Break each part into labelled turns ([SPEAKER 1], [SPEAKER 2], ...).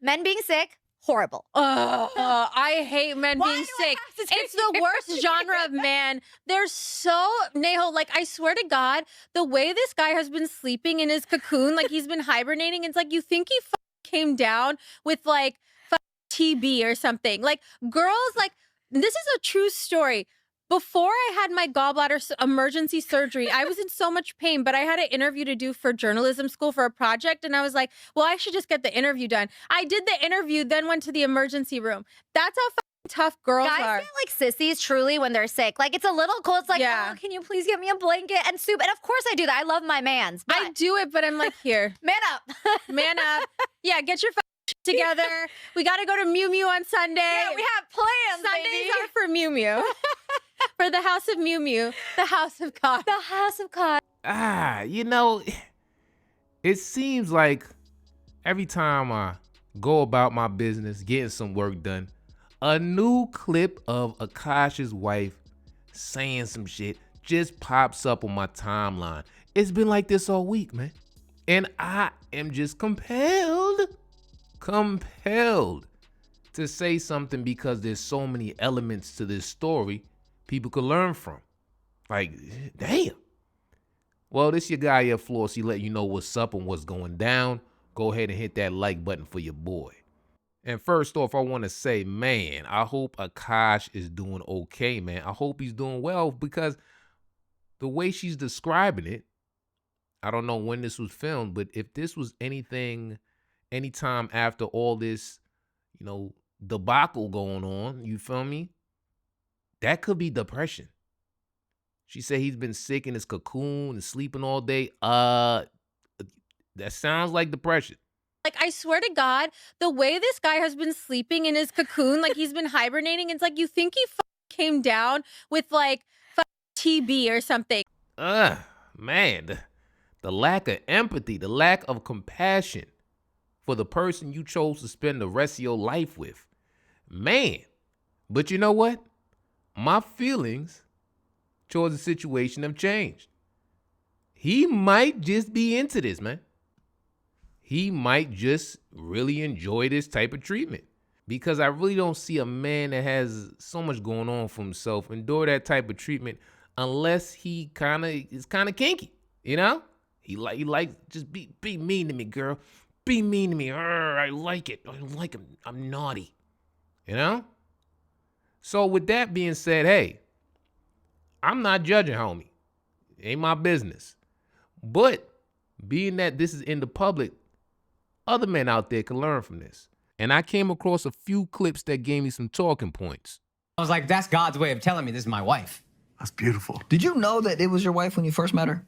[SPEAKER 1] Men being sick, horrible.
[SPEAKER 2] I hate men being sick. It's the worst genre of man. They're so, Neho, like, I swear to God, the way this guy has been sleeping in his cocoon, like he's been hibernating, it's like you think he came down with like TB or something. Like, girls, like, this is a true story. Before I had my gallbladder emergency surgery, I was in so much pain, but I had an interview to do for journalism school for a project. And I was like, well, I should just get the interview done. I did the interview, then went to the emergency room. That's how tough girls
[SPEAKER 1] Guys
[SPEAKER 2] are.
[SPEAKER 1] get like sissies truly when they're sick. Like, it's a little cold. It's like, oh, can you please get me a blanket and soup? And of course I do that. I love my mans. But
[SPEAKER 2] I do it, but I'm like, here.
[SPEAKER 1] Man up.
[SPEAKER 2] Man up. Yeah, get your together. We got to go to Mew Mew on Sunday.
[SPEAKER 1] Yeah, we have plans,
[SPEAKER 2] Sundays
[SPEAKER 1] baby.
[SPEAKER 2] are for Mew Mew. For the House of Mew Mew, the House of God.
[SPEAKER 1] The House of God.
[SPEAKER 3] You know, it seems like every time I go about my business, getting some work done, a new clip of Akaash's wife saying some shit just pops up on my timeline. It's been like this all week, man. And I am just compelled to say something because there's so many elements to this story people could learn from. Like, damn. Well, this your guy here, Flossy, let you know what's up and what's going down. Go ahead and hit that like button for your boy. And first off, I want to say, man, I hope Akaash is doing okay, man. I hope he's doing well, because the way she's describing it, I don't know when this was filmed, but if this was anytime after all this, debacle going on, you feel me? That could be depression. She said he's been sick in his cocoon and sleeping all day. That sounds like depression.
[SPEAKER 2] Like, I swear to God, the way this guy has been sleeping in his cocoon, like he's been hibernating, it's like you think he came down with like TB or something.
[SPEAKER 3] Man, the lack of empathy, the lack of compassion for the person you chose to spend the rest of your life with. Man, but you know what? My feelings towards the situation have changed. He might just be into this, man. He might just really enjoy this type of treatment, because I really don't see a man that has so much going on for himself endure that type of treatment unless he is kind of kinky, you know? He like just be mean to me, girl. Be mean to me. I like it. I like him. I'm naughty, you know? So with that being said, hey, I'm not judging, homie. Ain't my business. But being that this is in the public, other men out there can learn from this. And I came across a few clips that gave me some talking points.
[SPEAKER 4] I was like, that's God's way of telling me this is my wife.
[SPEAKER 5] That's beautiful.
[SPEAKER 6] Did you know that it was your wife when you first met her?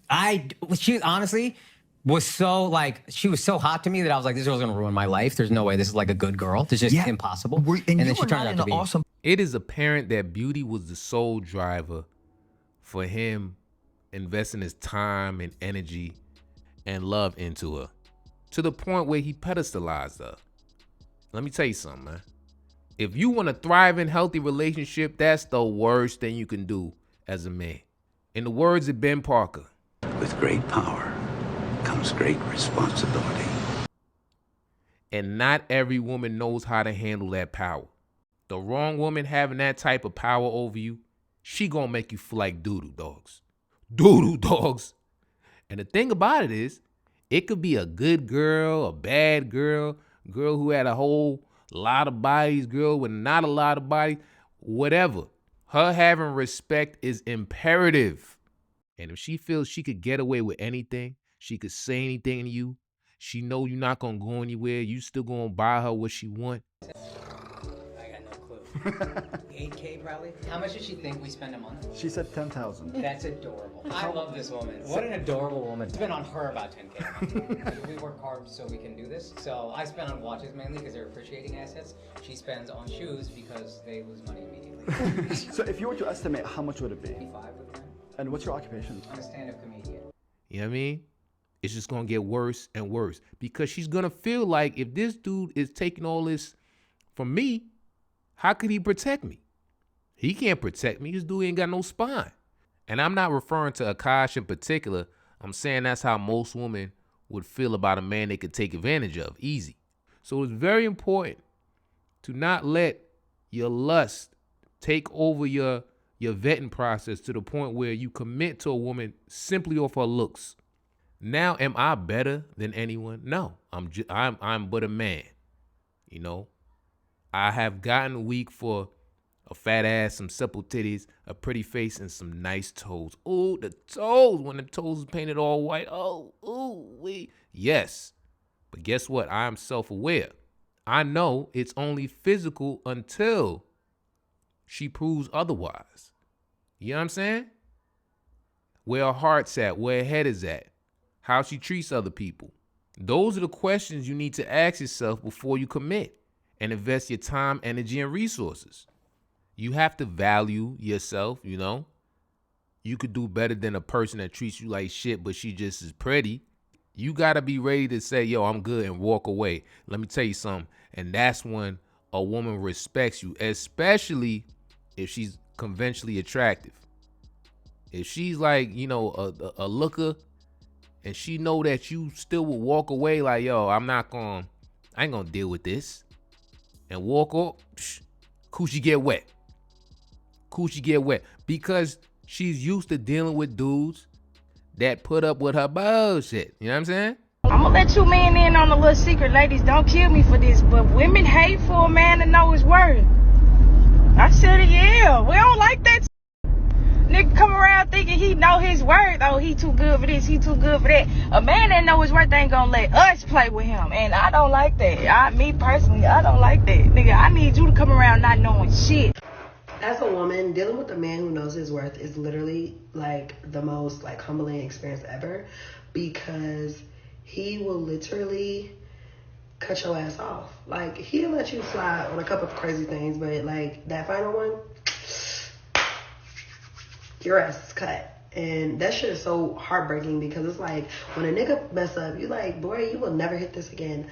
[SPEAKER 4] She honestly was so she was so hot to me that I was like, this girl's gonna ruin my life. There's no way this is like a good girl. It's just impossible.
[SPEAKER 6] And then she turned out to be awesome.
[SPEAKER 3] It is apparent that beauty was the sole driver for him investing his time and energy and love into her, to the point where he pedestalized her. Let me tell you something, man. If you want a thriving, healthy relationship, that's the worst thing you can do as a man. In the words of Ben Parker,
[SPEAKER 7] with great power comes great responsibility.
[SPEAKER 3] And not every woman knows how to handle that power. The wrong woman having that type of power over you, she gonna make you feel like doo-doo dogs. Doo-doo dogs. And the thing about it is, it could be a good girl, a bad girl, girl who had a whole lot of bodies, girl with not a lot of bodies, whatever. Her having respect is imperative. And if she feels she could get away with anything, she could say anything to you, she know you're not gonna go anywhere, you still gonna buy her what she want.
[SPEAKER 4] I got no clue. 8K probably? How much does she think we spend a month?
[SPEAKER 5] She said 10,000.
[SPEAKER 4] That's adorable. I love this woman. What an adorable woman. It's been on her about 10K. We work hard so we can do this. So I spend on watches mainly because they're appreciating assets. She spends on shoes because they lose money immediately.
[SPEAKER 5] So if you were to estimate, how much would it be?
[SPEAKER 4] 55 with them.
[SPEAKER 5] And what's your occupation?
[SPEAKER 4] I'm a stand-up comedian.
[SPEAKER 3] You know what I mean? It's just gonna get worse and worse, because she's gonna feel like, if this dude is taking all this from me, how could he protect me? He can't protect me. This dude ain't got no spine. And I'm not referring to Akaash in particular. I'm saying that's how most women would feel about a man they could take advantage of, easy. So it's very important to not let your lust take over your vetting process to the point where you commit to a woman simply off her looks. Now, am I better than anyone? No, I'm but a man. You know, I have gotten weak for a fat ass, some supple titties, a pretty face, and some nice toes. Ooh, the toes, when the toes is painted all white. Oh, ooh, yes. But guess what? I'm self-aware. I know it's only physical until she proves otherwise. You know what I'm saying? Where her heart's at, where her head is at, how she treats other people. Those are the questions you need to ask yourself before you commit and invest your time, energy, and resources. You have to value yourself, you know. You could do better than a person that treats you like shit, but she just is pretty. You got to be ready to say, yo, I'm good, and walk away. Let me tell you something. And that's when a woman respects you, especially if she's conventionally attractive. If she's like, you know, a looker, and she know that you still will walk away like, yo, I ain't gonna deal with this. And walk off, coochie get wet. Coochie get wet. Because she's used to dealing with dudes that put up with her bullshit. You know what I'm saying?
[SPEAKER 8] I'm gonna let you men in on a little secret, ladies. Don't kill me for this, but women hate for a man to know his worth. I said it, yeah. We don't like that. Nigga come around thinking he know his worth. Oh, he too good for this, he too good for that. A man that know his worth ain't gonna let us play with him. And I don't like that. Me personally, I don't like that. Nigga, I need you to come around not knowing shit.
[SPEAKER 9] As a woman, dealing with a man who knows his worth is literally like the most like humbling experience ever, because he will literally cut your ass off. Like, he'll let you slide on a couple of crazy things, but like that final one, your ass is cut. And that shit is so heartbreaking, because it's like when a nigga mess up, you like, boy, you will never hit this again.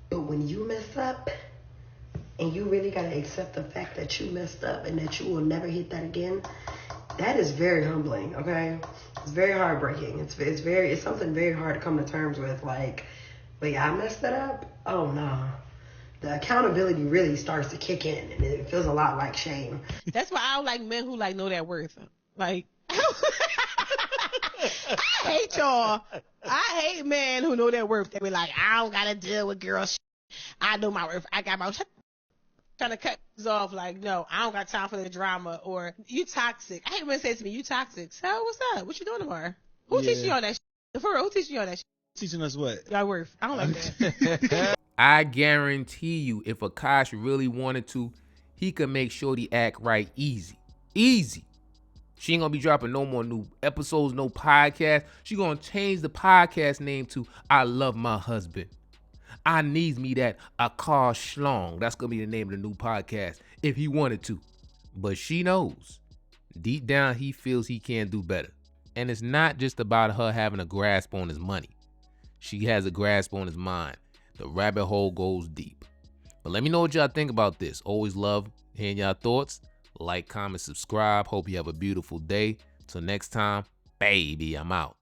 [SPEAKER 9] But when you mess up, and you really gotta accept the fact that you messed up and that you will never hit that again, that is very humbling, okay? It's very heartbreaking. It's something very hard to come to terms with. Like, wait, I messed that up? Oh no. The accountability really starts to kick in, and it feels a lot like shame.
[SPEAKER 10] That's why I don't like men who like know their worth. Like, I hate y'all. I hate men who know their worth. They be like, I don't gotta deal with girl shit. I know my worth. I got my trying to cut this off. Like, no, I don't got time for the drama. Or, you toxic. I hate when they say to me, you toxic. So what's up? What you doing tomorrow? Who teaching you all that shit? For real, who teaching you all that shit?
[SPEAKER 11] Teaching us what?
[SPEAKER 10] Y'all worth. I don't like that.
[SPEAKER 3] I guarantee you, if Akaash really wanted to, he could make Shorty act right easy. Easy. She ain't gonna be dropping no more new episodes, no podcast. She gonna change the podcast name to I Love My Husband. I needs me that Akaash Shlong. That's gonna be the name of the new podcast if he wanted to. But she knows. Deep down, he feels he can do better. And it's not just about her having a grasp on his money. She has a grasp on his mind. The rabbit hole goes deep. But let me know what y'all think about this. Always love hearing y'all thoughts. Like, comment, subscribe. Hope you have a beautiful day. Till next time, baby, I'm out.